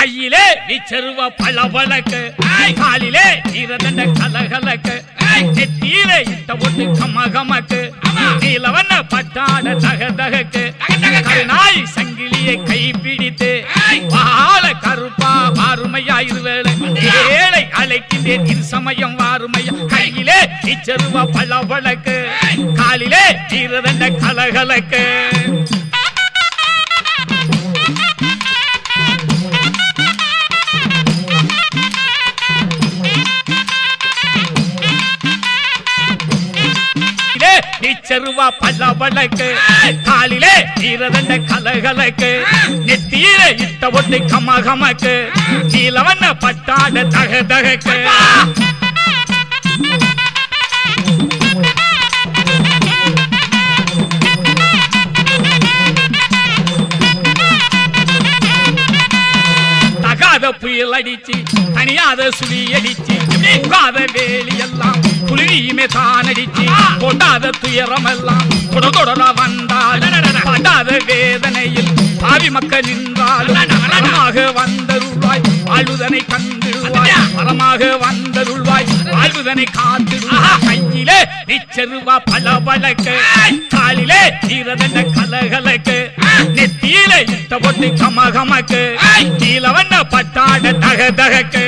கையிலே விச்சருவ பளபளக்கு காலிலே ஈரதண்ட கலகலக்கு நெத்தியிலே இட்ட ஒட்டு கமகமக்கு நீலவண்ண பட்டாட தகதகக்கு நாய் சங்கிலியை கை பிடித்து வாழ கருப்பா வாருமையா இருவேளை ஏழை அழைக்கின்றேன் இரு சமயம் வாருமையா கையிலே விச்சருவ பளபளக்கு காலிலே ஈரதண்ட கலகலக்கு விச்சருவா பளபளக்கு காலிலே ஈரதண்ட கலகலக்கு நெத்தியிலே இட்ட ஒட்டு கமகமக்கு நீலவண்ண பட்டாட தகதகக்கு தகாத புயல் அடிச்சு தனியாத சுழி அடிச்சு உகாத வேலி எல்லாம் புலியுமே தான் அடிச்சு கொண்டாத துயரம் எல்லாம் தொடர வந்தால் படாத வேதனையில் பாவி மக்கள் நின்றாலும் மரமாக வந்தருள்வாய் வாழ்வுதனை கண்டிடுவாய் மரமாக வந்தருள்வாய் வாழ்வுதனை காத்திடுவாய் கையிலே விச்சருவா பளபளக்கு காலிலே ஈரதண்ட கலகலக்கு நெத்தியிலே இட்ட ஒட்டு கமகமக்கு நீலவண்ண பட்டாட தகதகக்கு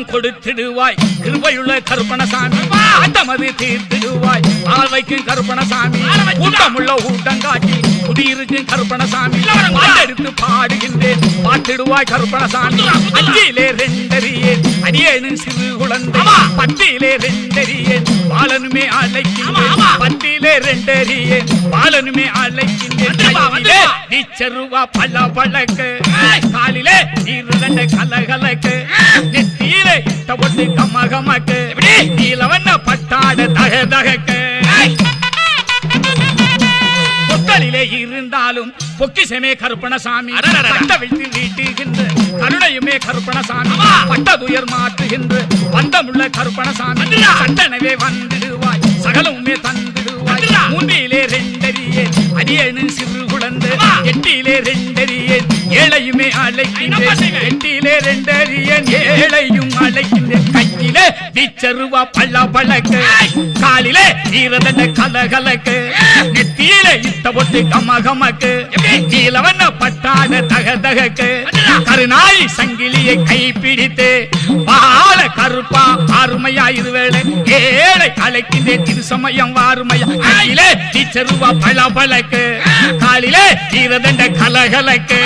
கொடுத்திடுவாய் கிருபையுள்ள கருப்பணசாமி ஆட்டமது தீர்த்திடுவாய் ஆள் வைக்கும் கருப்பணசாமி கூட்டமுள்ள ஊட்டங்காட்டி குடியிருக்கும் கருப்பணசாமி எடுத்து பாடுகின்றேன் பாட்டிடுவாய் கருப்பணசாமி அஞ்சிலே ரெண்டறியேன் அடியேனும் சிறு குழந்தை பட்டியிலே ரெண்டறியேன் பாலனுமே அழைக்கின்றேன் பட்டியிலே ரெண்டறியேன் பாலனுமே அழைக்கின்றேன் விச்சருவா பளபளக்கு காலிலே ஈரதண்ட கலகலக்கு நெத்தியிலே இட்ட ஒட்டு கமகமக்கு நீலவண்ண பட்டாட தகதகக்கு பொத்தலிலே இருந்தாலும் பொக்கிசமே கருப்பணசாமி பட்ட வைத்து வீட்டுகின்ற கருணையுமே கருப்பணசாமி பட்டதுயர் மாற்றுகின்ற பந்தமுள்ள கருப்பணசாமி சட்டனவே வந்திடுவாய் சகலமுமே தந்திடுவாய் மூன்றிலே ரெண்டறியேன் அடியேனும் சிறு குழந்தை எட்டிலே ரெண்டறியேன் ஏழையுமே அழைக்கின்றேன் எட்டிலே ரெண்டறியேன் ஏழையும் அழைக்கின்றேன் கையிலே விச்சருவா பளபளக்கு காலிலே ஈரதண்ட கலகலக்கு நெத்தியிலே இட்ட ஒட்டு கமகமக்கு நீலவண்ண பட்டாட தகதகக்கு கருநாய் சங்கிலியை கை பிடித்து வாழ கருப்பா ஆறுமையா இருவேளை ஏழை அழைக்கின்றேன் இரு சமயம் வாருமையா கையிலே விச்சருவா பளபளக்கு காலிலே ஈரதண்ட கலகலக்கு